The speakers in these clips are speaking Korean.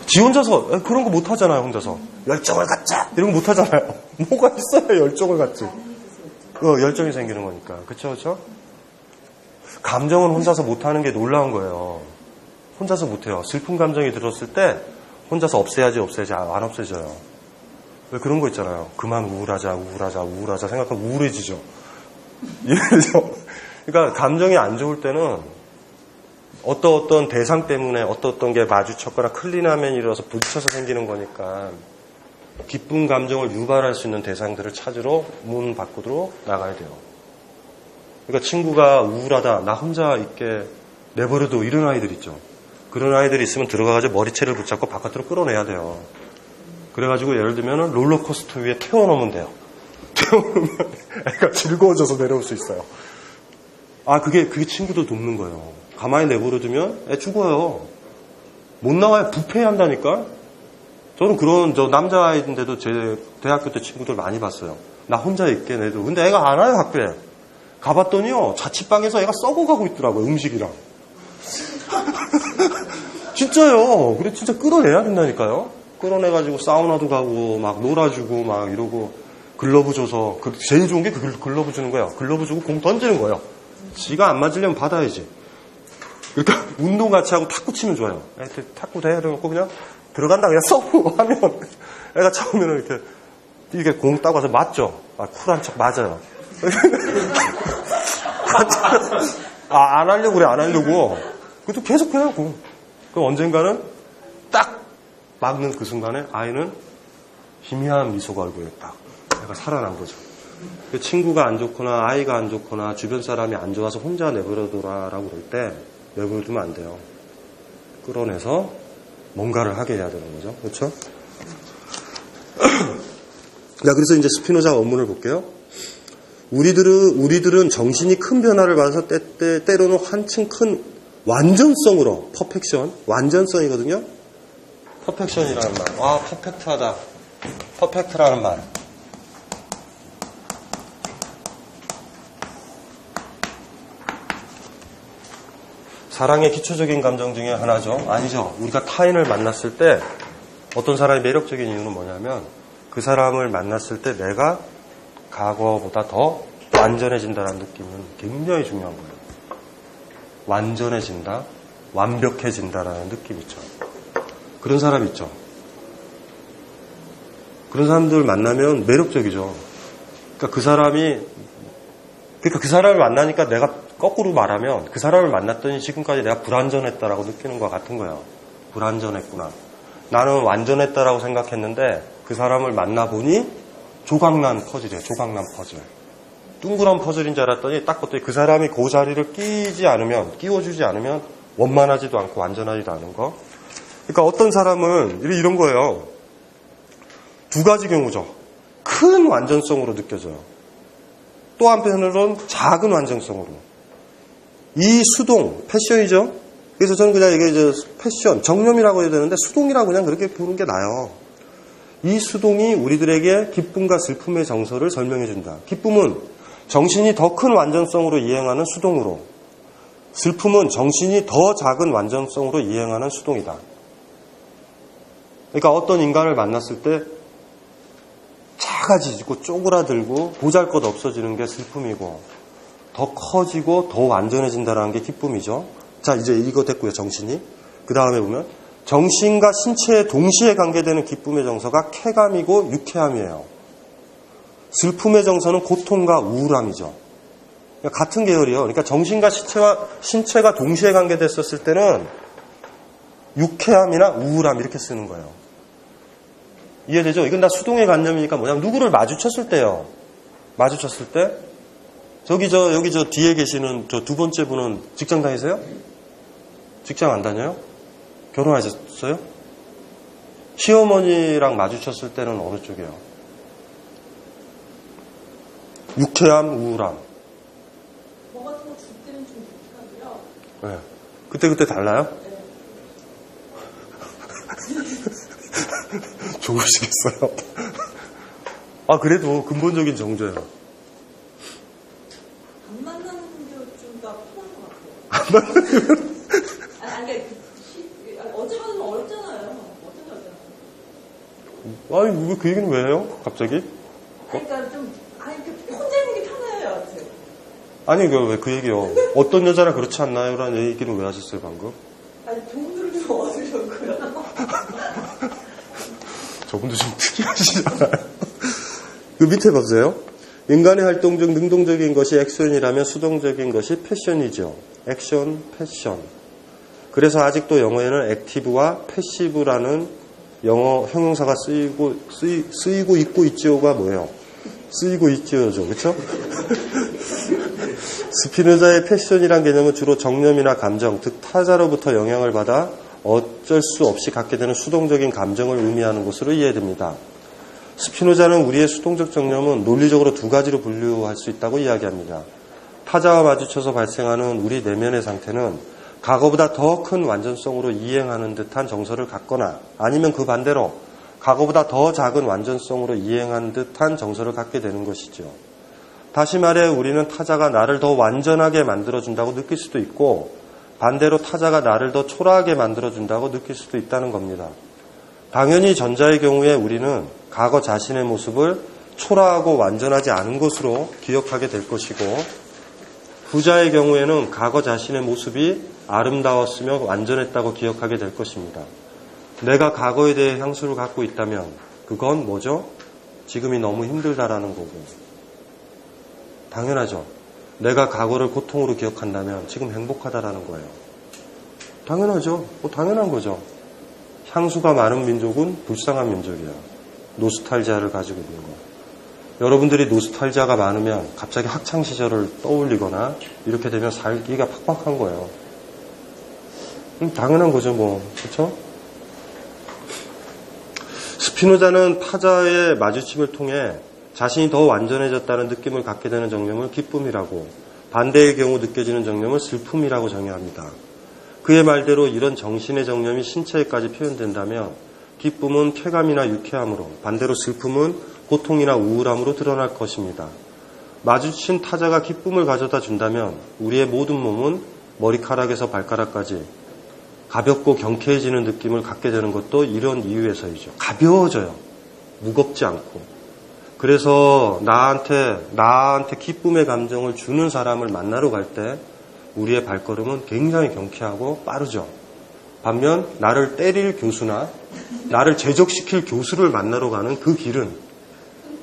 지 혼자서 그런 거 못 하잖아요. 혼자서 열정을 갖자 이런 거 못 하잖아요. 뭐가 있어야 열정을 갖지. 열정이 생기는 거니까. 그쵸 그쵸? 감정은 혼자서 못 하는 게 놀라운 거예요. 혼자서 못 해요. 슬픈 감정이 들었을 때 혼자서 없애야지 안 없애져요. 왜 그런 거 있잖아요. 그만 우울하자 생각하면 우울해지죠. 이해되죠? 그러니까 감정이 안 좋을 때는 어떤 대상 때문에 어떤 게 마주쳤거나 클린하면 일어서 부딪혀서 생기는 거니까 기쁜 감정을 유발할 수 있는 대상들을 찾으러 문 밖으로 나가야 돼요. 그러니까 친구가 우울하다, 나 혼자 있게 내버려도 이런 아이들 있죠. 그런 아이들이 있으면 들어가가지고 머리채를 붙잡고 바깥으로 끌어내야 돼요. 그래가지고 예를 들면 롤러코스터 위에 태워놓으면 돼요. 태워놓으면 애가 즐거워져서 내려올 수 있어요. 그게 친구도 돕는 거예요. 가만히 내버려두면 애 죽어요. 못 나와요. 부패한다니까. 저는 저 남자아이인데도 제 대학교 때 친구들 많이 봤어요. 나 혼자 있게 내도. 근데 애가 안 와요, 학교에. 가봤더니요, 자취방에서 애가 썩어가고 있더라고요, 음식이랑. 진짜요. 그래, 진짜 끌어내야 된다니까요. 끌어내가지고 사우나도 가고, 막 놀아주고, 막 이러고, 글러브 줘서, 제일 좋은 게 글러브 주는 거예요. 글러브 주고 공 던지는 거예요. 지가 안 맞으려면 받아야지. 그러니까 운동 같이 하고 탁구 치면 좋아요. 탁구 돼? 이러고 그냥 들어간다 그냥 쏘고 하면 애가 처음에는 이렇게 공 따고 와서 맞죠? 쿨한 척 맞아요. 안 하려고 그래, 안 하려고. 그래도 계속 해요. 그럼 언젠가는 딱 막는 그 순간에 아이는 희미한 미소가 얼굴에 딱 애가 살아난 거죠. 친구가 안 좋거나 아이가 안 좋거나 주변 사람이 안 좋아서 혼자 내버려둬라라고 그럴 때 내버려두면 안 돼요. 끌어내서 뭔가를 하게 해야 되는 거죠. 그렇죠? 자, 그래서 이제 스피노자 원문을 볼게요. 우리들은 정신이 큰 변화를 받아서 때로는 한층 큰 완전성으로, 퍼펙션, 완전성이거든요. 퍼펙션이라는 말. 퍼펙트하다. 퍼펙트라는 말. 사랑의 기초적인 감정 중에 하나죠. 아니죠. 우리가 타인을 만났을 때 어떤 사람이 매력적인 이유는 뭐냐면 그 사람을 만났을 때 내가 과거보다 더 완전해진다는 느낌은 굉장히 중요한 거예요. 완전해진다, 완벽해진다라는 느낌 있죠. 그런 사람 있죠. 그런 사람들 만나면 매력적이죠. 그러니까 그 사람을 만나니까 내가 거꾸로 말하면 그 사람을 만났더니 지금까지 내가 불완전했다라고 느끼는 것 같은 거예요. 불완전했구나. 나는 완전했다라고 생각했는데 그 사람을 만나보니 조각난 퍼즐이에요. 조각난 퍼즐. 둥그런 퍼즐인 줄 알았더니 딱 봤더니 그 사람이 그 자리를 끼워주지 않으면 원만하지도 않고 완전하지도 않은 거. 그러니까 어떤 사람은 이런 거예요. 두 가지 경우죠. 큰 완전성으로 느껴져요. 또 한편으로는 작은 완전성으로. 이 수동, 패션이죠. 그래서 저는 그냥 이게 패션, 정념이라고 해야 되는데 수동이라고 그냥 그렇게 부르는 게 나아요. 이 수동이 우리들에게 기쁨과 슬픔의 정서를 설명해 준다. 기쁨은 정신이 더 큰 완전성으로 이행하는 수동으로, 슬픔은 정신이 더 작은 완전성으로 이행하는 수동이다. 그러니까 어떤 인간을 만났을 때 작아지고 쪼그라들고 보잘것 없어지는 게 슬픔이고 더 커지고 더 완전해진다는 게 기쁨이죠. 자, 이제 이거 됐고요. 정신이. 그 다음에 보면 정신과 신체에 동시에 관계되는 기쁨의 정서가 쾌감이고 유쾌함이에요. 슬픔의 정서는 고통과 우울함이죠. 그러니까 같은 계열이에요. 그러니까 정신과 신체가 동시에 관계됐었을 때는 유쾌함이나 우울함 이렇게 쓰는 거예요. 이해되죠? 이건 다 수동의 관념이니까 뭐냐면 누구를 마주쳤을 때요. 마주쳤을 때 여기 저 뒤에 계시는 저 두 번째 분은 직장 다니세요? 직장 안 다녀요? 결혼하셨어요? 시어머니랑 마주쳤을 때는 어느 쪽이에요? 유쾌함, 우울함. 뭐 같은 거 줄 때는 좀 유쾌하고요. 네. 그때 달라요? 네. 좋으시겠어요? 그래도 근본적인 정조예요. 안 만나는 게 좀 더 편한 것 같아요. 안 만나는 어제 만나면 어렵잖아요. 어제 아니, 왜 그 얘기는 왜 해요? 갑자기? 그러니까 좀, 혼자 있는 게 편해요, 여하튼. 아니, 왜 그 얘기요? 어떤 여자나 그렇지 않나요? 라는 얘기는 왜 하셨어요, 방금? 아니, 돈을 좀 얻으려고요. 저분도 좀 특이하시잖아요. 그 밑에 보세요. 인간의 활동 중 능동적인 것이 액션이라면 수동적인 것이 패션이죠. 액션, 패션. 그래서 아직도 영어에는 액티브와 패시브라는 영어 형용사가 쓰이고 있고 있지요가 뭐예요? 쓰이고 있지요죠. 그렇죠? 스피노자의 패션이란 개념은 주로 정념이나 감정, 즉 타자로부터 영향을 받아 어쩔 수 없이 갖게 되는 수동적인 감정을 의미하는 것으로 이해됩니다. 스피노자는 우리의 수동적 정념은 논리적으로 두 가지로 분류할 수 있다고 이야기합니다. 타자와 마주쳐서 발생하는 우리 내면의 상태는 과거보다 더 큰 완전성으로 이행하는 듯한 정서를 갖거나 아니면 그 반대로 과거보다 더 작은 완전성으로 이행한 듯한 정서를 갖게 되는 것이죠. 다시 말해 우리는 타자가 나를 더 완전하게 만들어준다고 느낄 수도 있고 반대로 타자가 나를 더 초라하게 만들어준다고 느낄 수도 있다는 겁니다. 당연히 전자의 경우에 우리는 과거 자신의 모습을 초라하고 완전하지 않은 것으로 기억하게 될 것이고 후자의 경우에는 과거 자신의 모습이 아름다웠으며 완전했다고 기억하게 될 것입니다. 내가 과거에 대해 향수를 갖고 있다면 그건 뭐죠? 지금이 너무 힘들다라는 거고 당연하죠. 내가 과거를 고통으로 기억한다면 지금 행복하다라는 거예요. 당연하죠. 당연한 거죠. 향수가 많은 민족은 불쌍한 민족이야. 노스탈지아를 가지고 있는 거. 여러분들이 노스탈지아가 많으면 갑자기 학창시절을 떠올리거나 이렇게 되면 살기가 팍팍한 거예요. 당연한 거죠, 뭐. 그렇죠? 스피노자는 타자의 마주침을 통해 자신이 더 완전해졌다는 느낌을 갖게 되는 정념을 기쁨이라고, 반대의 경우 느껴지는 정념을 슬픔이라고 정의합니다. 그의 말대로 이런 정신의 정념이 신체에까지 표현된다면 기쁨은 쾌감이나 유쾌함으로, 반대로 슬픔은 고통이나 우울함으로 드러날 것입니다. 마주친 타자가 기쁨을 가져다 준다면 우리의 모든 몸은 머리카락에서 발가락까지 가볍고 경쾌해지는 느낌을 갖게 되는 것도 이런 이유에서이죠. 가벼워져요. 무겁지 않고. 그래서 나한테 기쁨의 감정을 주는 사람을 만나러 갈 때 우리의 발걸음은 굉장히 경쾌하고 빠르죠. 반면 나를 때릴 교수나 나를 제적시킬 교수를 만나러 가는 그 길은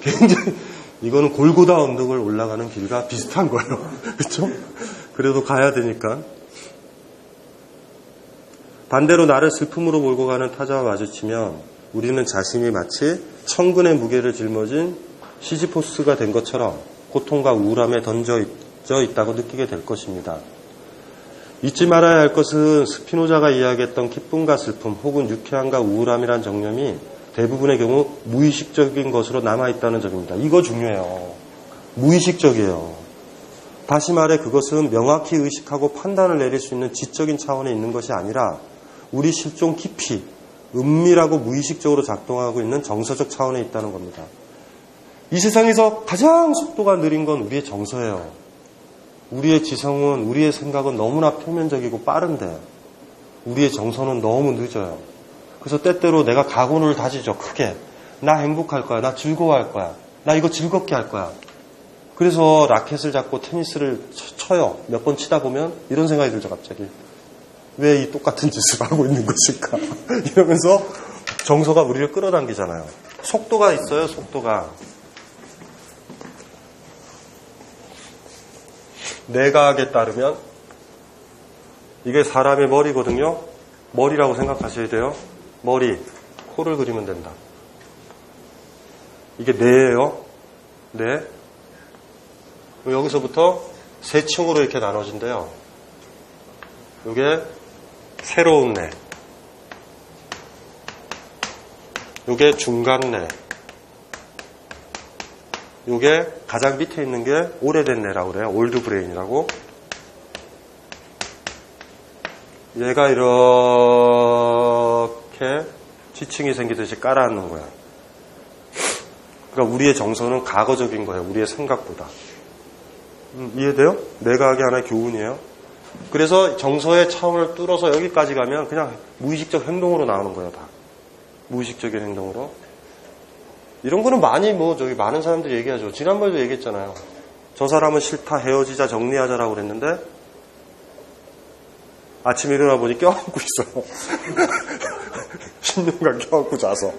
굉장히 이거는 골고다 언덕을 올라가는 길과 비슷한 거예요. 그렇죠? 그래도 가야 되니까. 반대로 나를 슬픔으로 몰고 가는 타자와 마주치면 우리는 자신이 마치 천근의 무게를 짊어진 시지포스가 된 것처럼 고통과 우울함에 던져 있다고 느끼게 될 것입니다. 잊지 말아야 할 것은 스피노자가 이야기했던 기쁨과 슬픔 혹은 유쾌함과 우울함이란 정념이 대부분의 경우 무의식적인 것으로 남아있다는 점입니다. 이거 중요해요. 무의식적이에요. 다시 말해 그것은 명확히 의식하고 판단을 내릴 수 있는 지적인 차원에 있는 것이 아니라 우리 실종 깊이 은밀하고 무의식적으로 작동하고 있는 정서적 차원에 있다는 겁니다. 이 세상에서 가장 속도가 느린 건 우리의 정서예요. 우리의 지성은, 우리의 생각은 너무나 표면적이고 빠른데 우리의 정서는 너무 늦어요. 그래서 때때로 내가 각오를 다지죠. 크게. 나 행복할 거야. 나 즐거워할 거야. 나 이거 즐겁게 할 거야. 그래서 라켓을 잡고 테니스를 쳐요. 몇 번 치다 보면 이런 생각이 들죠. 갑자기. 왜 이 똑같은 짓을 하고 있는 것일까? 이러면서 정서가 우리를 끌어당기잖아요. 속도가 있어요. 속도가. 내각에 따르면 이게 사람의 머리거든요. 머리라고 생각하셔야 돼요. 머리, 코를 그리면 된다. 이게 뇌예요. 뇌. 여기서부터 세 층으로 이렇게 나눠진대요. 이게 새로운 뇌, 이게 중간 뇌, 이게 가장 밑에 있는 게 오래된 뇌라고 그래요. 올드 브레인이라고. 얘가 이렇게 지층이 생기듯이 깔아앉는 거야. 그러니까 우리의 정서는 과거적인 거예요. 우리의 생각보다. 이해돼요? 내각이 하나의 교훈이에요. 그래서 정서의 차원을 뚫어서 여기까지 가면 그냥 무의식적 행동으로 나오는 거예요. 다. 무의식적인 행동으로. 이런 거는 많이 많은 사람들이 얘기하죠. 지난번에도 얘기했잖아요. 저 사람은 싫다, 헤어지자, 정리하자라고 그랬는데, 아침에 일어나 보니 껴안고 있어요. 10년간 껴안고 자서.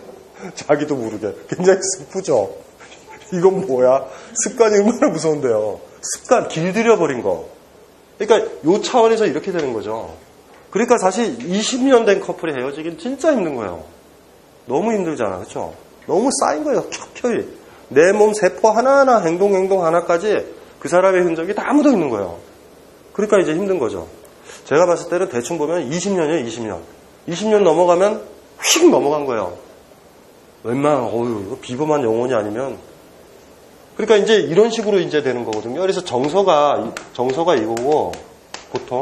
자기도 모르게. 굉장히 슬프죠? 이건 뭐야? 습관이 얼마나 무서운데요. 습관, 길들여버린 거. 그러니까 요 차원에서 이렇게 되는 거죠. 그러니까 사실 20년 된 커플이 헤어지긴 진짜 힘든 거예요. 너무 힘들잖아. 그렇죠? 너무 쌓인 거예요. 켜켜이. 내 몸 세포 하나하나 행동 하나까지 그 사람의 흔적이 다 묻어있는 거예요. 그러니까 이제 힘든 거죠. 제가 봤을 때는 대충 보면 20년이에요. 20년. 20년 넘어가면 휙 넘어간 거예요. 웬만한 이거 비범한 영혼이 아니면. 그러니까 이제 이런 식으로 이제 되는 거거든요. 그래서 정서가 이거고, 보통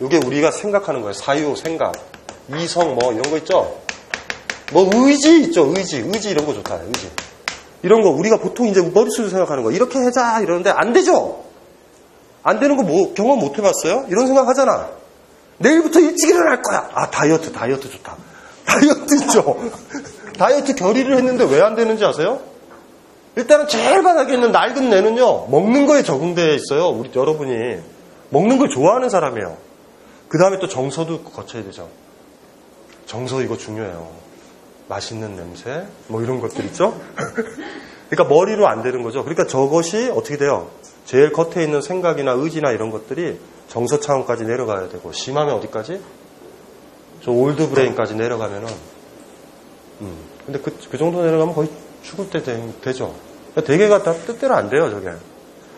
이게 우리가 생각하는 거예요. 사유, 생각, 이성 이런 거 있죠. 의지 있죠. 의지 이런 거 좋다. 의지. 이런 거 우리가 보통 이제 머릿속으로 생각하는 거. 이렇게 하자 이러는데 안 되죠. 안 되는 거 경험 못 해봤어요? 이런 생각 하잖아. 내일부터 일찍 일어날 거야. 다이어트 좋다. 다이어트 있죠. 다이어트 결의를 했는데 왜 안 되는지 아세요? 일단은 제일 바닥에 있는 낡은 뇌는요, 먹는 거에 적응되어 있어요. 우리 여러분이 먹는 걸 좋아하는 사람이에요. 그 다음에 또 정서도 거쳐야 되죠. 정서 이거 중요해요. 맛있는 냄새 이런 것들 있죠. 그러니까 머리로 안 되는 거죠. 그러니까 저것이 어떻게 돼요? 제일 겉에 있는 생각이나 의지나 이런 것들이 정서 차원까지 내려가야 되고, 심하면 어디까지? 저 올드 브레인까지 내려가면은 근데 그 정도 내려가면 거의 죽을 때 되죠. 그러니까 대개가 다 뜻대로 안 돼요, 저게.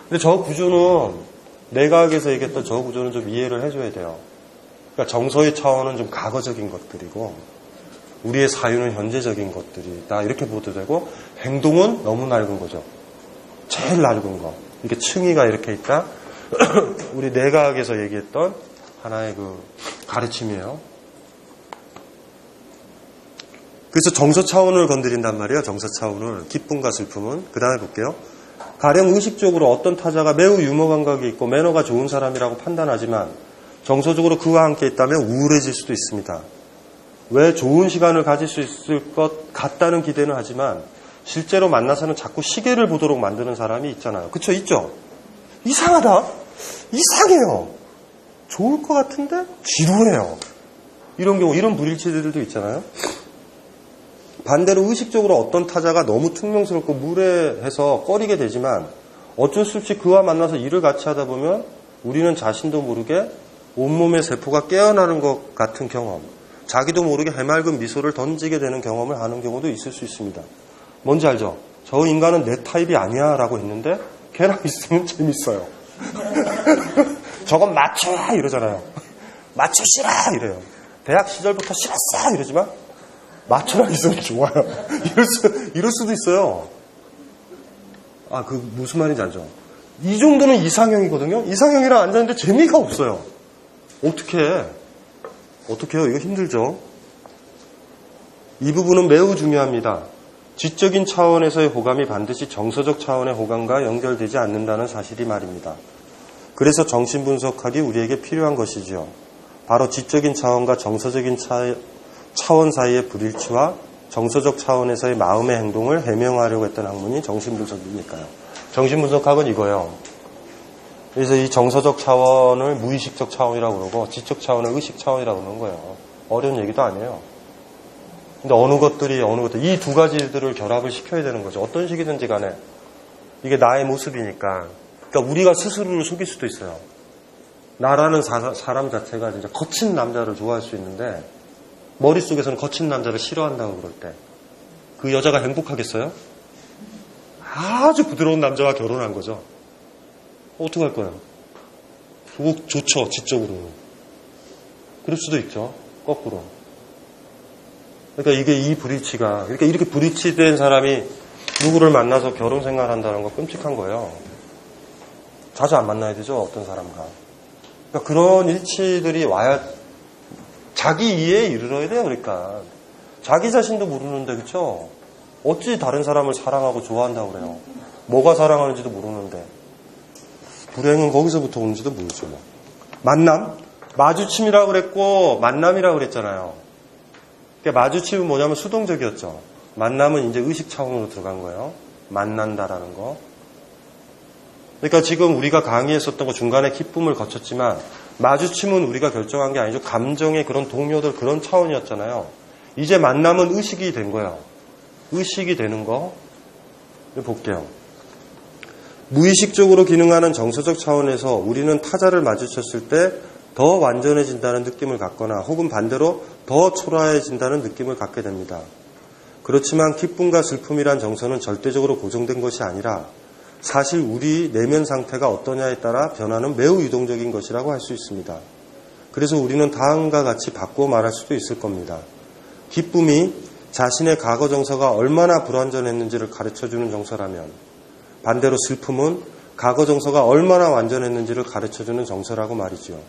근데 저 구조는 내각에서 얘기했던 저 구조는 좀 이해를 해줘야 돼요. 그러니까 정서의 차원은 좀 과거적인 것들이고, 우리의 사유는 현재적인 것들이다, 이렇게 보도 되고, 행동은 너무 낡은 거죠. 제일 낡은 거. 이게 층위가 이렇게 있다. 우리 내각에서 얘기했던 하나의 가르침이에요. 그래서 정서 차원을 건드린단 말이에요. 정서 차원을. 기쁨과 슬픔은. 그 다음에 볼게요. 가령 의식적으로 어떤 타자가 매우 유머 감각이 있고 매너가 좋은 사람이라고 판단하지만 정서적으로 그와 함께 있다면 우울해질 수도 있습니다. 왜 좋은 시간을 가질 수 있을 것 같다는 기대는 하지만 실제로 만나서는 자꾸 시계를 보도록 만드는 사람이 있잖아요. 그쵸? 있죠? 이상하다. 이상해요. 좋을 것 같은데 지루해요. 이런 경우, 이런 불일치들도 있잖아요. 반대로 의식적으로 어떤 타자가 너무 퉁명스럽고 무례해서 꺼리게 되지만 어쩔 수 없이 그와 만나서 일을 같이 하다 보면 우리는 자신도 모르게 온몸의 세포가 깨어나는 것 같은 경험, 자기도 모르게 해맑은 미소를 던지게 되는 경험을 하는 경우도 있을 수 있습니다. 뭔지 알죠? 저 인간은 내 타입이 아니야 라고 했는데 걔랑 있으면 재밌어요. 저건 맞춰야 이러잖아요. 맞추시라 이래요. 대학 시절부터 싫었어 이러지만 맞춰라 있으면 좋아요. 이럴 수도 있어요. 무슨 말인지 알죠? 이 정도는 이상형이거든요. 이상형이랑 앉았는데 재미가 없어요. 어떡해요? 이거 힘들죠? 이 부분은 매우 중요합니다. 지적인 차원에서의 호감이 반드시 정서적 차원의 호감과 연결되지 않는다는 사실이 말입니다. 그래서 정신분석학이 우리에게 필요한 것이죠. 바로 지적인 차원과 정서적인 차원 사이의 불일치와 정서적 차원에서의 마음의 행동을 해명하려고 했던 학문이 정신분석이니까요. 정신분석학은 이거예요. 그래서 이 정서적 차원을 무의식적 차원이라고 그러고 지적 차원을 의식 차원이라고 그러는 거예요. 어려운 얘기도 아니에요. 근데 어느 것들이 이 두 가지들을 결합을 시켜야 되는 거죠. 어떤 식이든지 간에 이게 나의 모습이니까. 그러니까 우리가 스스로를 속일 수도 있어요. 나라는 사람 자체가 진짜 거친 남자를 좋아할 수 있는데 머릿속에서는 거친 남자를 싫어한다고 그럴 때 그 여자가 행복하겠어요? 아주 부드러운 남자와 결혼한 거죠. 어떻게 할 거예요? 그거 좋죠, 지적으로. 그럴 수도 있죠, 거꾸로. 그러니까 이게 이 불일치가, 그러니까 이렇게 불일치된 사람이 누구를 만나서 결혼 생활을 한다는 거 끔찍한 거예요. 자주 안 만나야 되죠, 어떤 사람과. 그러니까 그런 일치들이 와야 자기 이해에 이르러야 돼요. 그러니까 자기 자신도 모르는데, 그렇죠? 어찌 다른 사람을 사랑하고 좋아한다고 그래요? 뭐가 사랑하는지도 모르는데. 불행은 거기서부터 오는지도 모르죠. 만남? 마주침이라고 그랬고 만남이라고 그랬잖아요. 그러니까 마주침은 뭐냐면 수동적이었죠. 만남은 이제 의식 차원으로 들어간 거예요. 만난다라는 거. 그러니까 지금 우리가 강의했었던 거 중간에 기쁨을 거쳤지만 마주침은 우리가 결정한 게 아니죠. 감정의 그런 동료들 그런 차원이었잖아요. 이제 만남은 의식이 된 거예요. 의식이 되는 거 볼게요. 무의식적으로 기능하는 정서적 차원에서 우리는 타자를 마주쳤을 때 더 완전해진다는 느낌을 갖거나 혹은 반대로 더 초라해진다는 느낌을 갖게 됩니다. 그렇지만 기쁨과 슬픔이란 정서는 절대적으로 고정된 것이 아니라 사실 우리 내면 상태가 어떠냐에 따라 변화는 매우 유동적인 것이라고 할 수 있습니다. 그래서 우리는 다음과 같이 바꾸어 말할 수도 있을 겁니다. 기쁨이 자신의 과거 정서가 얼마나 불완전했는지를 가르쳐주는 정서라면 반대로 슬픔은 과거 정서가 얼마나 완전했는지를 가르쳐주는 정서라고 말이죠.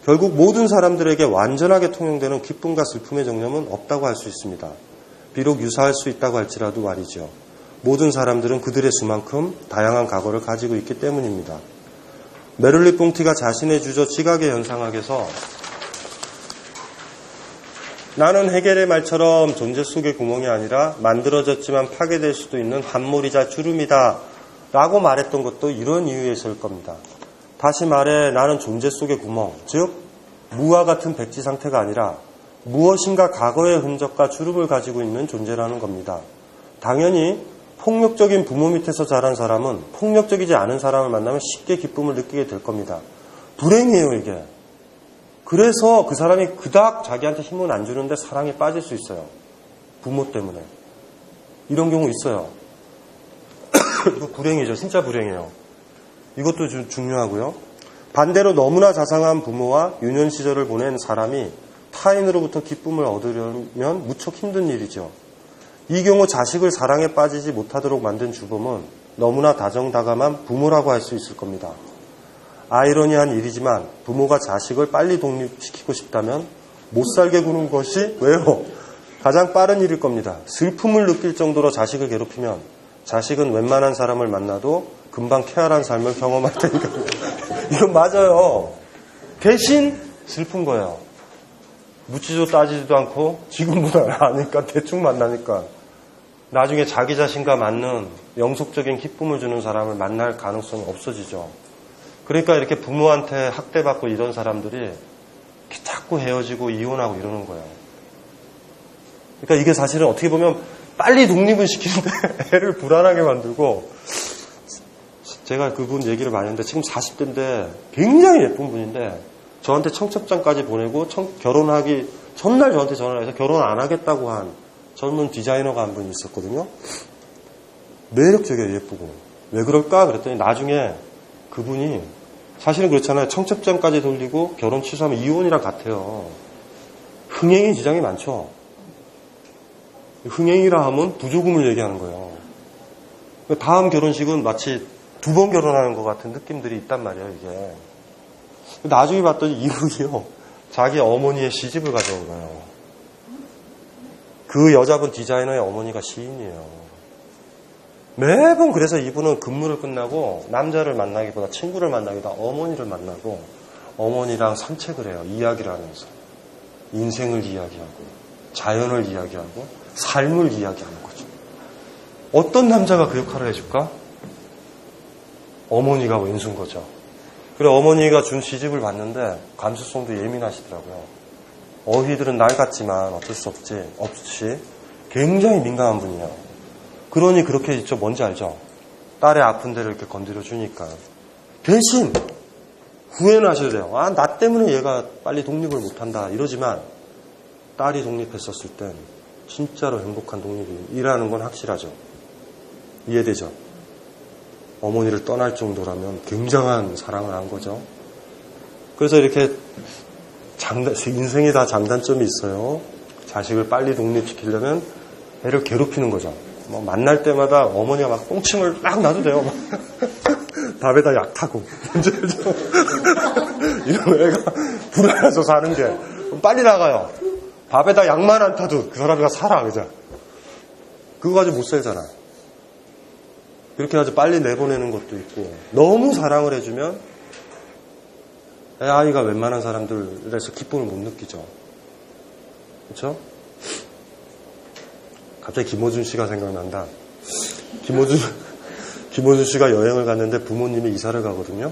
결국 모든 사람들에게 완전하게 통용되는 기쁨과 슬픔의 정념은 없다고 할 수 있습니다. 비록 유사할 수 있다고 할지라도 말이죠. 모든 사람들은 그들의 수만큼 다양한 과거를 가지고 있기 때문입니다. 메를리 뽕티가 자신의 주저 지각의 현상학에서 나는 헤겔의 말처럼 존재 속의 구멍이 아니라 만들어졌지만 파괴될 수도 있는 함몰이자 주름이다 라고 말했던 것도 이런 이유에서일 겁니다. 다시 말해 나는 존재 속의 구멍, 즉 무와 같은 백지 상태가 아니라 무엇인가 과거의 흔적과 주름을 가지고 있는 존재라는 겁니다. 당연히 폭력적인 부모 밑에서 자란 사람은 폭력적이지 않은 사람을 만나면 쉽게 기쁨을 느끼게 될 겁니다. 불행이에요, 이게. 그래서 그 사람이 그닥 자기한테 힘은 안 주는데 사랑에 빠질 수 있어요. 부모 때문에. 이런 경우 있어요. 이거 불행이죠. 진짜 불행해요. 이것도 중요하고요. 반대로 너무나 자상한 부모와 유년 시절을 보낸 사람이 타인으로부터 기쁨을 얻으려면 무척 힘든 일이죠. 이 경우 자식을 사랑에 빠지지 못하도록 만든 주범은 너무나 다정다감한 부모라고 할 수 있을 겁니다. 아이러니한 일이지만 부모가 자식을 빨리 독립시키고 싶다면 못 살게 구는 것이 왜요? 가장 빠른 일일 겁니다. 슬픔을 느낄 정도로 자식을 괴롭히면 자식은 웬만한 사람을 만나도 금방 쾌활한 삶을 경험할 테니까. 이건 맞아요. 대신 슬픈 거예요. 묻지도 따지지도 않고 지금보다 아니까 대충 만나니까 나중에 자기 자신과 맞는 영속적인 기쁨을 주는 사람을 만날 가능성이 없어지죠. 그러니까 이렇게 부모한테 학대받고 이런 사람들이 자꾸 헤어지고 이혼하고 이러는 거예요. 그러니까 이게 사실은 어떻게 보면 빨리 독립을 시키는데 애를 불안하게 만들고, 제가 그분 얘기를 많이 했는데 지금 40대인데 굉장히 예쁜 분인데 저한테 청첩장까지 보내고 결혼하기 전날 저한테 전화를 해서 결혼 안 하겠다고 한 젊은 디자이너가 한 분 있었거든요. 매력적이에요. 예쁘고. 왜 그럴까? 그랬더니 나중에 그분이 사실은 그렇잖아요. 청첩장까지 돌리고 결혼 취소하면 이혼이랑 같아요. 흥행에 지장이 많죠. 흥행이라 하면 부조금을 얘기하는 거예요. 다음 결혼식은 마치 2번 결혼하는 것 같은 느낌들이 있단 말이에요. 이게. 나중에 봤더니 이분이요. 자기 어머니의 시집을 가져온 거예요. 그 여자분 디자이너의 어머니가 시인이에요. 매번 그래서 이분은 근무를 끝나고 남자를 만나기보다 친구를 만나기보다 어머니를 만나고 어머니랑 산책을 해요. 이야기를 하면서. 인생을 이야기하고 자연을 이야기하고 삶을 이야기하는 거죠. 어떤 남자가 그 역할을 해줄까? 어머니가 왼수인 거죠. 그래 어머니가 준 시집을 봤는데 감수성도 예민하시더라고요. 어휘들은 날 같지만 어쩔 수 없이 굉장히 민감한 분이에요. 그러니 그렇게 있죠. 뭔지 알죠? 딸의 아픈 데를 이렇게 건드려 주니까. 대신 후회는 하셔야 돼요. 아, 나 때문에 얘가 빨리 독립을 못한다 이러지만 딸이 독립했었을 땐 진짜로 행복한 독립이라는 건 확실하죠. 이해되죠? 어머니를 떠날 정도라면 굉장한 사랑을 한 거죠. 그래서 이렇게 인생이 다 장단점이 있어요. 자식을 빨리 독립시키려면 애를 괴롭히는 거죠. 뭐 만날 때마다 어머니가 막 꽁침을 막 놔도 돼요. 밥에다 약 타고. 이런 애가 불안해서 사는 게 빨리 나가요. 밥에다 약만 안 타도 그 사람이가 살아, 그죠? 그거 가지고 못 살잖아. 그렇게 해서 빨리 내보내는 것도 있고, 너무 사랑을 해주면 아이가 웬만한 사람들에서 기쁨을 못 느끼죠. 그렇죠? 갑자기 김호준 씨가 생각난다. 김호준 씨가 여행을 갔는데 부모님이 이사를 가거든요.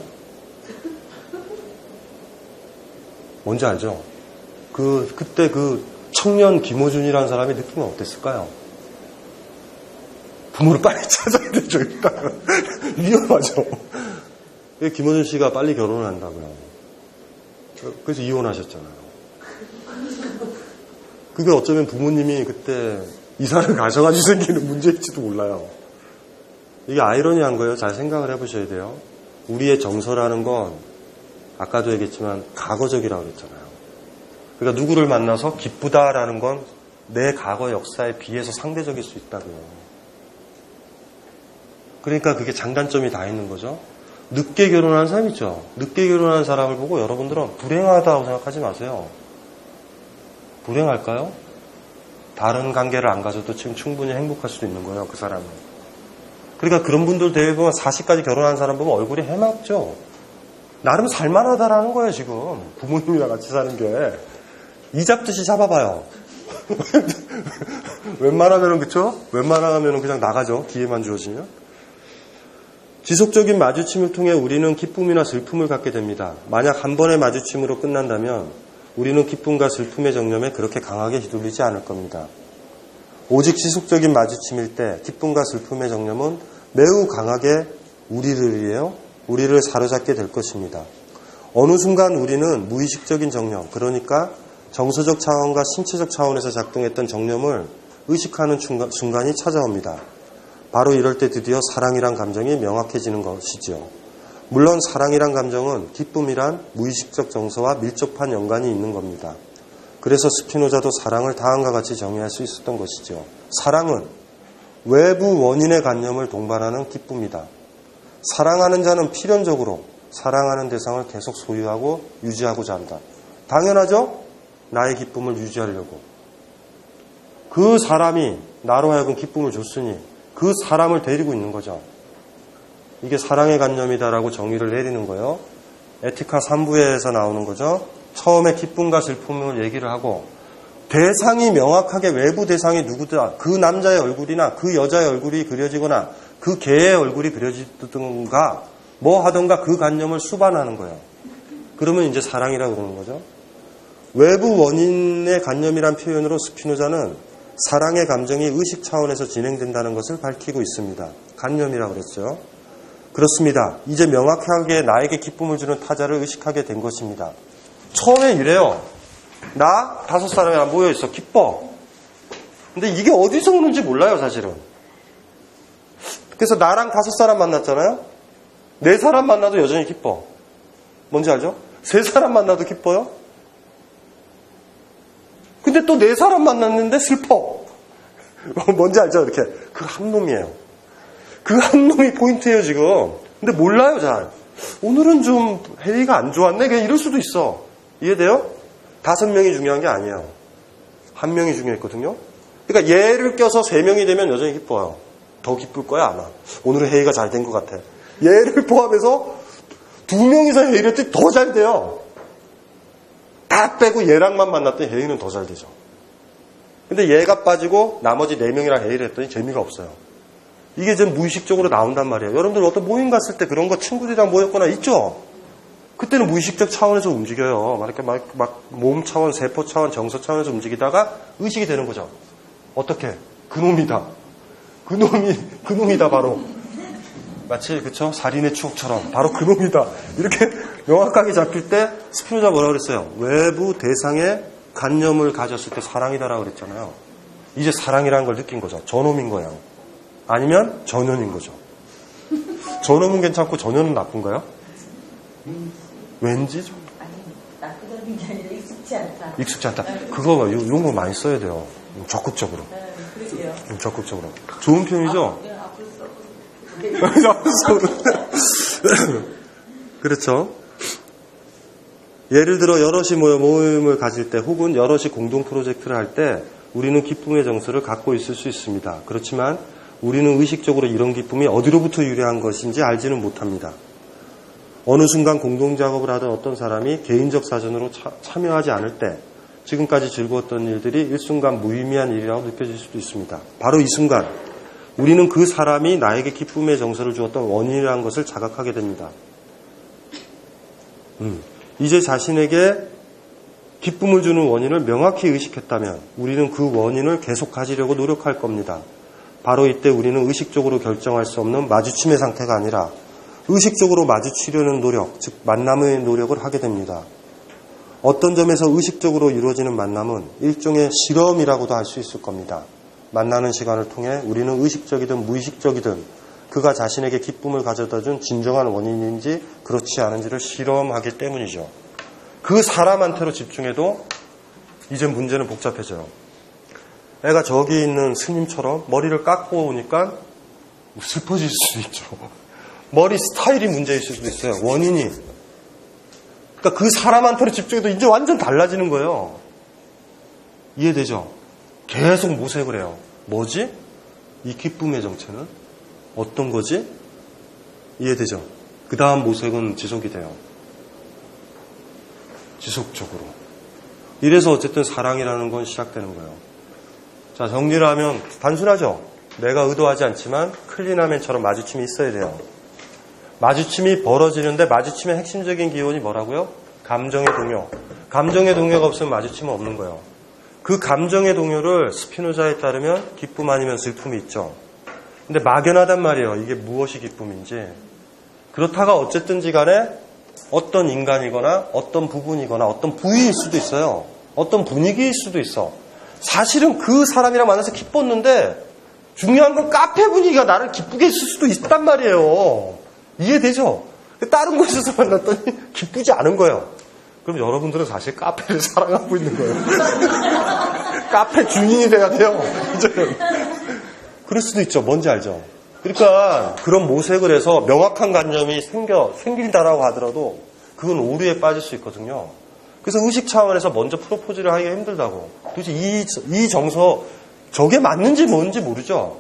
뭔지 알죠? 그때 청년 김호준이라는 사람이 느낌은 어땠을까요? 부모를 빨리 찾아야 되죠, 일단. 위험하죠. 김호준 씨가 빨리 결혼을 한다고요. 그래서 이혼하셨잖아요. 그게 어쩌면 부모님이 그때 이사를 가셔가지고 생기는 문제일지도 몰라요. 이게 아이러니한 거예요. 잘 생각을 해보셔야 돼요. 우리의 정서라는 건 아까도 얘기했지만 과거적이라고 그랬잖아요. 그러니까 누구를 만나서 기쁘다라는 건 내 과거 역사에 비해서 상대적일 수 있다고요. 그러니까 그게 장단점이 다 있는 거죠. 늦게 결혼한 사람 있죠. 늦게 결혼한 사람을 보고 여러분들은 불행하다고 생각하지 마세요. 불행할까요? 다른 관계를 안 가져도 지금 충분히 행복할 수도 있는 거예요, 그 사람은. 그러니까 그런 분들 대부분 40까지 결혼한 사람 보면 얼굴이 해맑죠. 나름 살만하다라는 거예요, 지금. 부모님이랑 같이 사는 게. 이 잡듯이 잡아봐요. 웬만하면은, 그쵸? 웬만하면은 그냥 나가죠. 기회만 주어지면. 지속적인 마주침을 통해 우리는 기쁨이나 슬픔을 갖게 됩니다. 만약 한 번의 마주침으로 끝난다면 우리는 기쁨과 슬픔의 정념에 그렇게 강하게 휘둘리지 않을 겁니다. 오직 지속적인 마주침일 때 기쁨과 슬픔의 정념은 매우 강하게 우리를 사로잡게 될 것입니다. 어느 순간 우리는 무의식적인 정념, 그러니까 정서적 차원과 신체적 차원에서 작동했던 정념을 의식하는 순간이 찾아옵니다. 바로 이럴 때 드디어 사랑이란 감정이 명확해지는 것이죠. 물론 사랑이란 감정은 기쁨이란 무의식적 정서와 밀접한 연관이 있는 겁니다. 그래서 스피노자도 사랑을 다음과 같이 정의할 수 있었던 것이죠. 사랑은 외부 원인의 관념을 동반하는 기쁨이다. 사랑하는 자는 필연적으로 사랑하는 대상을 계속 소유하고 유지하고자 한다. 당연하죠? 나의 기쁨을 유지하려고. 그 사람이 나로 하여금 기쁨을 줬으니 그 사람을 데리고 있는 거죠. 이게 사랑의 관념이다라고 정의를 내리는 거예요. 에티카 3부에서 나오는 거죠. 처음에 기쁨과 슬픔을 얘기를 하고 대상이 명확하게 외부 대상이 누구다. 그 남자의 얼굴이나 그 여자의 얼굴이 그려지거나 그 개의 얼굴이 그려지든가 뭐 하던가 그 관념을 수반하는 거예요. 그러면 이제 사랑이라고 그러는 거죠. 외부 원인의 관념이란 표현으로 스피노자는 사랑의 감정이 의식 차원에서 진행된다는 것을 밝히고 있습니다. 관념이라고 그랬죠. 그렇습니다. 이제 명확하게 나에게 기쁨을 주는 타자를 의식하게 된 것입니다. 처음에 이래요. 나 5사람이랑 모여있어. 기뻐. 근데 이게 어디서 오는지 몰라요, 사실은. 그래서 나랑 5사람 만났잖아요. 4사람 만나도 여전히 기뻐. 뭔지 알죠? 3사람 만나도 기뻐요. 근데 또 4사람 만났는데 슬퍼. 뭔지 알죠? 이렇게. 그 한 놈이에요. 그 한 놈이 포인트예요, 지금. 근데 몰라요, 잘. 오늘은 좀 회의가 안 좋았네? 그냥 이럴 수도 있어. 이해돼요? 5명이 중요한 게 아니에요. 1명이 중요했거든요. 그러니까 얘를 껴서 3명이 되면 여전히 기뻐요. 더 기쁠 거야, 아마. 오늘은 회의가 잘 된 것 같아. 얘를 포함해서 2명이서 회의를 했더니 더 잘 돼요. 다 빼고 얘랑만 만났더니 회의는 더 잘 되죠. 근데 얘가 빠지고 나머지 4명이랑 회의를 했더니 재미가 없어요. 이게 좀 무의식적으로 나온단 말이에요. 여러분들 어떤 모임 갔을 때 그런 거 친구들이랑 모였거나 있죠? 그때는 무의식적 차원에서 움직여요. 이렇게 막 몸 차원, 세포 차원, 정서 차원에서 움직이다가 의식이 되는 거죠. 어떻게? 그놈이다. 그놈이다, 바로. 마치, 그쵸? 살인의 추억처럼. 바로 그놈이다. 이렇게 명확하게 잡힐 때 스피노자 뭐라고 그랬어요? 외부 대상의 관념을 가졌을 때 사랑이다라고 그랬잖아요. 이제 사랑이라는 걸 느낀 거죠. 저놈인 거예요. 아니면 전연인 거죠. 저놈은 괜찮고 전연은 나쁜가요? 왠지 좀. 아니, 나쁘다는 게 아니라 익숙지 않다. 익숙지 않다. 그거, 이런 거 많이 써야 돼요. 적극적으로. 그러게요. 적극적으로. 좋은 표현이죠? 그렇죠. 예를 들어 여럿이 모여 모임을 가질 때 혹은 여럿이 공동 프로젝트를 할 때 우리는 기쁨의 정서를 갖고 있을 수 있습니다. 그렇지만 우리는 의식적으로 이런 기쁨이 어디로부터 유래한 것인지 알지는 못합니다. 어느 순간 공동 작업을 하던 어떤 사람이 개인적 사정으로 참여하지 않을 때 지금까지 즐거웠던 일들이 일순간 무의미한 일이라고 느껴질 수도 있습니다. 바로 이 순간 우리는 그 사람이 나에게 기쁨의 정서를 주었던 원인이라는 것을 자각하게 됩니다. 이제 자신에게 기쁨을 주는 원인을 명확히 의식했다면 우리는 그 원인을 계속 가지려고 노력할 겁니다. 바로 이때 우리는 의식적으로 결정할 수 없는 마주침의 상태가 아니라 의식적으로 마주치려는 노력, 즉 만남의 노력을 하게 됩니다. 어떤 점에서 의식적으로 이루어지는 만남은 일종의 실험이라고도 할 수 있을 겁니다. 만나는 시간을 통해 우리는 의식적이든 무의식적이든 그가 자신에게 기쁨을 가져다준 진정한 원인인지 그렇지 않은지를 실험하기 때문이죠. 그 사람한테로 집중해도 이제 문제는 복잡해져요. 애가 저기 있는 스님처럼 머리를 깎고 오니까 슬퍼질 수도 있죠. 머리 스타일이 문제일 수도 있어요. 원인이. 그러니까 그 사람한테로 집중해도 이제 완전 달라지는 거예요. 이해되죠? 계속 모색을 해요. 뭐지? 이 기쁨의 정체는? 어떤 거지? 이해되죠? 그 다음 모색은 지속이 돼요. 지속적으로. 이래서 어쨌든 사랑이라는 건 시작되는 거예요. 자, 정리를 하면 단순하죠? 내가 의도하지 않지만 클린하면처럼 마주침이 있어야 돼요. 마주침이 벌어지는데 마주침의 핵심적인 기원이 뭐라고요? 감정의 동요. 감정의 동요가 없으면 마주침은 없는 거예요. 그 감정의 동요를 스피노자에 따르면 기쁨 아니면 슬픔이 있죠. 근데 막연하단 말이에요. 이게 무엇이 기쁨인지. 그렇다가 어쨌든지 간에 어떤 인간이거나 어떤 부분이거나 어떤 부위일 수도 있어요. 어떤 분위기일 수도 있어. 사실은 그 사람이랑 만나서 기뻤는데 중요한 건 카페 분위기가 나를 기쁘게 했을 수도 있단 말이에요. 이해되죠? 다른 곳에서 만났더니 기쁘지 않은 거예요. 그럼 여러분들은 사실 카페를 사랑하고 있는 거예요. 카페 주인이 돼야 돼요. 이제는. 그럴 수도 있죠. 뭔지 알죠? 그러니까 그런 모색을 해서 명확한 관념이 생긴다라고 하더라도 그건 오류에 빠질 수 있거든요. 그래서 의식 차원에서 먼저 프로포즈를 하기가 힘들다고. 도대체 이 정서 저게 맞는지 뭔지 모르죠.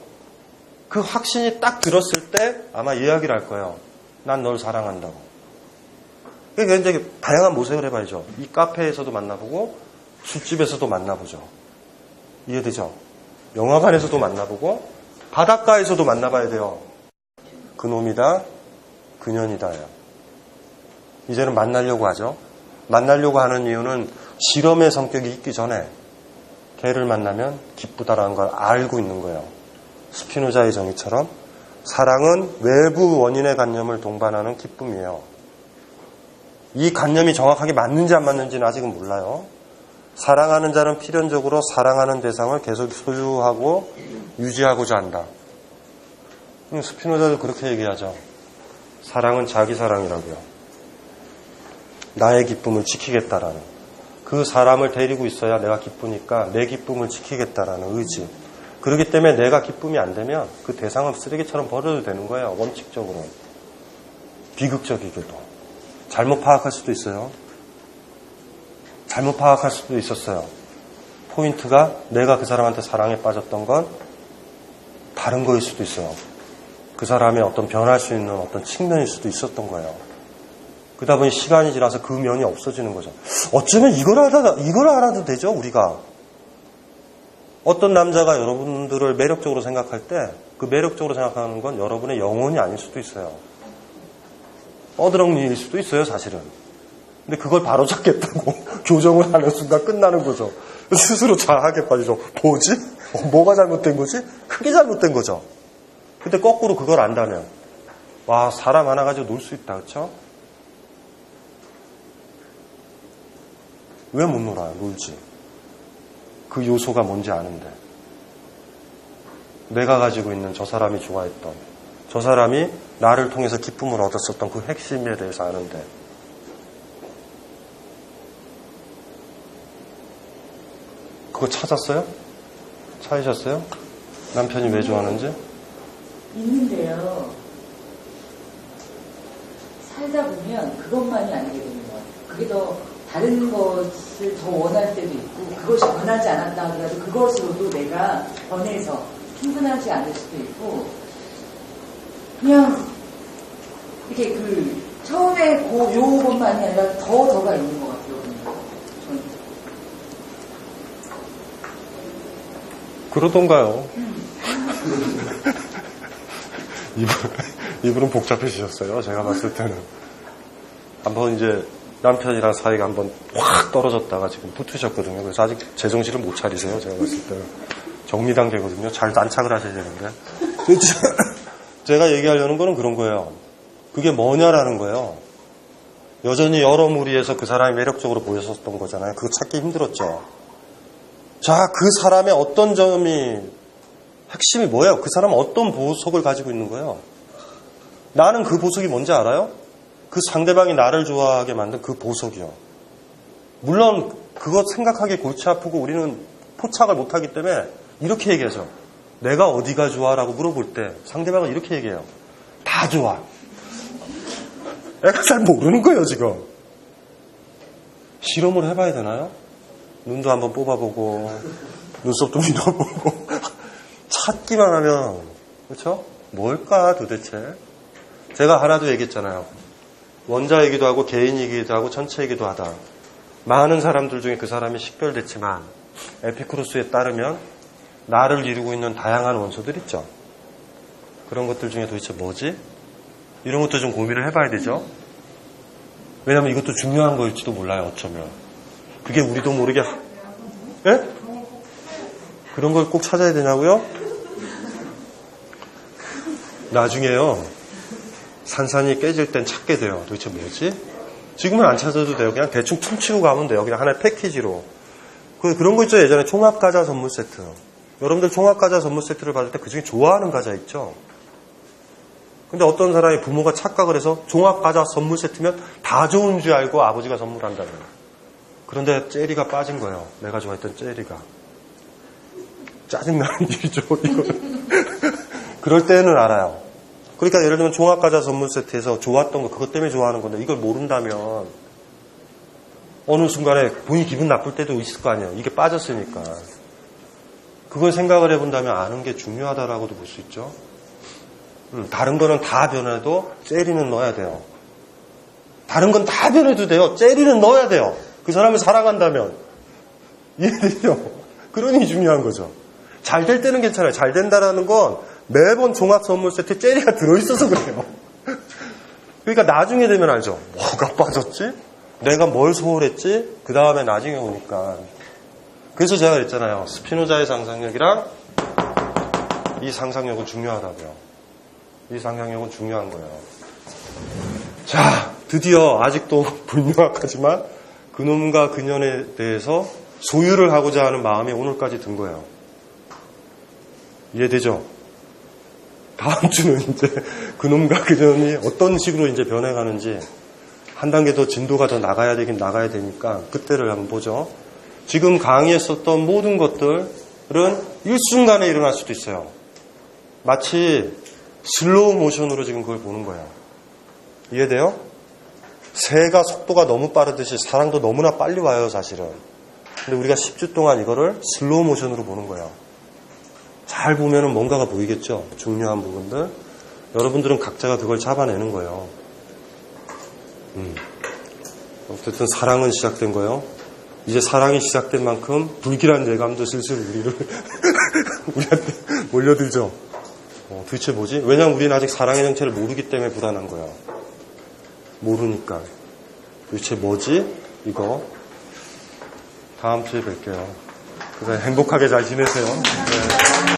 그 확신이 딱 들었을 때 아마 이야기를 할 거예요. 난 널 사랑한다고. 그러니까 이제 다양한 모색을 해봐야죠. 이 카페에서도 만나보고 술집에서도 만나보죠. 이해되죠? 영화관에서도 만나보고 바닷가에서도 만나봐야 돼요. 그놈이다, 그년이다요. 이제는 만나려고 하죠. 만나려고 하는 이유는 실험의 성격이 있기 전에 걔를 만나면 기쁘다라는 걸 알고 있는 거예요. 스피노자의 정의처럼 사랑은 외부 원인의 관념을 동반하는 기쁨이에요. 이 관념이 정확하게 맞는지 안 맞는지는 아직은 몰라요. 사랑하는 자는 필연적으로 사랑하는 대상을 계속 소유하고 유지하고자 한다. 스피노자도 그렇게 얘기하죠. 사랑은 자기 사랑이라고요. 나의 기쁨을 지키겠다라는. 그 사람을 데리고 있어야 내가 기쁘니까 내 기쁨을 지키겠다라는 의지. 그렇기 때문에 내가 기쁨이 안 되면 그 대상은 쓰레기처럼 버려도 되는 거예요. 원칙적으로. 비극적이게도. 잘못 파악할 수도 있어요. 잘못 파악할 수도 있었어요. 포인트가 내가 그 사람한테 사랑에 빠졌던 건 다른 거일 수도 있어요. 그 사람의 어떤 변할 수 있는 어떤 측면일 수도 있었던 거예요. 그러다 보니 시간이 지나서 그 면이 없어지는 거죠. 어쩌면 이걸 알아도 되죠, 우리가. 어떤 남자가 여러분들을 매력적으로 생각할 때 그 매력적으로 생각하는 건 여러분의 영혼이 아닐 수도 있어요. 어드렁니일 수도 있어요, 사실은. 근데 그걸 바로잡겠다고 교정을 하는 순간 끝나는 거죠. 스스로 자학에 빠지죠. 뭐지? 뭐가 잘못된 거지? 크게 잘못된 거죠. 근데 거꾸로 그걸 안다면 와, 사람 하나 가지고 놀 수 있다. 그렇죠? 왜 못 놀아요? 놀지. 그 요소가 뭔지 아는데. 내가 가지고 있는 저 사람이 좋아했던, 저 사람이 나를 통해서 기쁨을 얻었었던 그 핵심에 대해서 아는데. 그거 찾았어요? 찾으셨어요? 남편이 왜 좋아하는지? 있는데요. 살다 보면 그것만이 아니게 되는 거예요. 그게 더 다른 것을 더 원할 때도 있고, 그것이 변하지 않았다 하더라도 그것으로도 내가 변해서 충분하지 않을 수도 있고, 그냥 이렇게 그 처음에 요것만이 아니라 더가 있는 것 같아요. 저는. 그러던가요. 이분은 복잡해지셨어요. 제가 봤을 때는. 한번 이제 남편이랑 사이가 한번 확 떨어졌다가 지금 붙으셨거든요. 그래서 아직 제정신을 못 차리세요. 제가 봤을 때는. 정리단계거든요. 잘 안착을 하셔야 되는데. 제가 얘기하려는 거는 그런 거예요. 그게 뭐냐라는 거예요. 여전히 여러 무리에서 그 사람이 매력적으로 보였었던 거잖아요. 그거 찾기 힘들었죠. 자, 그 사람의 어떤 점이 핵심이 뭐예요? 그 사람은 어떤 보석을 가지고 있는 거예요? 나는 그 보석이 뭔지 알아요? 그 상대방이 나를 좋아하게 만든 그 보석이요. 물론 그것 생각하기 골치 아프고 우리는 포착을 못하기 때문에 이렇게 얘기하죠. 내가 어디가 좋아라고 물어볼 때 상대방은 이렇게 얘기해요. 다 좋아. 애가 잘 모르는 거예요, 지금. 실험을 해봐야 되나요? 눈도 한번 뽑아보고 눈썹도 밀어보고 찾기만 하면, 그렇죠? 뭘까 도대체? 제가 하나도 얘기했잖아요. 원자이기도 하고 개인이기도 하고 전체이기도 하다. 많은 사람들 중에 그 사람이 식별됐지만 에피쿠로스에 따르면 나를 이루고 있는 다양한 원소들 있죠. 그런 것들 중에 도대체 뭐지? 이런 것도 좀 고민을 해봐야 되죠. 왜냐하면 이것도 중요한 거일지도 몰라요. 어쩌면. 그게 우리도 모르게 예? 그런 걸 꼭 찾아야 되냐고요? 나중에요. 산산이 깨질 땐 찾게 돼요. 도대체 뭐지? 지금은 안 찾아도 돼요. 그냥 대충 퉁치고 가면 돼요. 그냥 하나의 패키지로. 그런 거 있죠. 예전에 종합과자 선물 세트. 여러분들 종합과자 선물 세트를 받을 때 그중에 좋아하는 과자 있죠. 근데 어떤 사람이 부모가 착각을 해서 종합과자 선물 세트면 다 좋은 줄 알고 아버지가 선물한다는 거예요. 그런데 젤리가 빠진 거예요. 내가 좋아했던 젤리가. 짜증나는 일이죠. 이거. 그럴 때는 알아요. 그러니까 예를 들면 종합과자 선물 세트에서 좋았던 거 그것 때문에 좋아하는 건데 이걸 모른다면 어느 순간에 본인이 기분 나쁠 때도 있을 거 아니에요. 이게 빠졌으니까. 그걸 생각을 해본다면 아는 게 중요하다라고도 볼 수 있죠. 다른 거는 다 변해도 젤리는 넣어야 돼요. 다른 건 다 변해도 돼요. 젤리는 넣어야 돼요. 그 사람을 사랑한다면. 이해되죠? 그러니 중요한 거죠. 잘 될 때는 괜찮아요. 잘 된다라는 건 매번 종합 선물 세트에 젤리가 들어있어서 그래요. 그러니까 나중에 되면 알죠. 뭐가 빠졌지? 내가 뭘 소홀했지? 그 다음에 나중에 오니까. 그래서 제가 그랬잖아요. 스피노자의 상상력이랑 이 상상력은 중요하다고요. 이 상상력은 중요한 거예요. 자, 드디어 아직도 불명확하지만 그놈과 그년에 대해서 소유를 하고자 하는 마음이 오늘까지 든 거예요. 이해되죠? 다음 주는 이제 그놈과 그년이 어떤 식으로 이제 변해가는지 한 단계 더 진도가 더 나가야 되긴 나가야 되니까 그때를 한번 보죠. 지금 강의했었던 모든 것들은 일순간에 일어날 수도 있어요. 마치 슬로우 모션으로 지금 그걸 보는 거예요. 이해돼요? 새가 속도가 너무 빠르듯이 사랑도 너무나 빨리 와요, 사실은. 근데 우리가 10주 동안 이거를 슬로우 모션으로 보는 거예요. 잘 보면은 뭔가가 보이겠죠? 중요한 부분들. 여러분들은 각자가 그걸 잡아내는 거예요. 어쨌든 사랑은 시작된 거예요. 이제 사랑이 시작된 만큼 불길한 예감도 슬슬 우리한테 몰려들죠. 도대체 뭐지? 왜냐면 우리는 아직 사랑의 정체를 모르기 때문에 불안한 거야. 모르니까. 도대체 뭐지? 이거. 다음 주에 뵐게요. 그래, 행복하게 잘 지내세요. 네.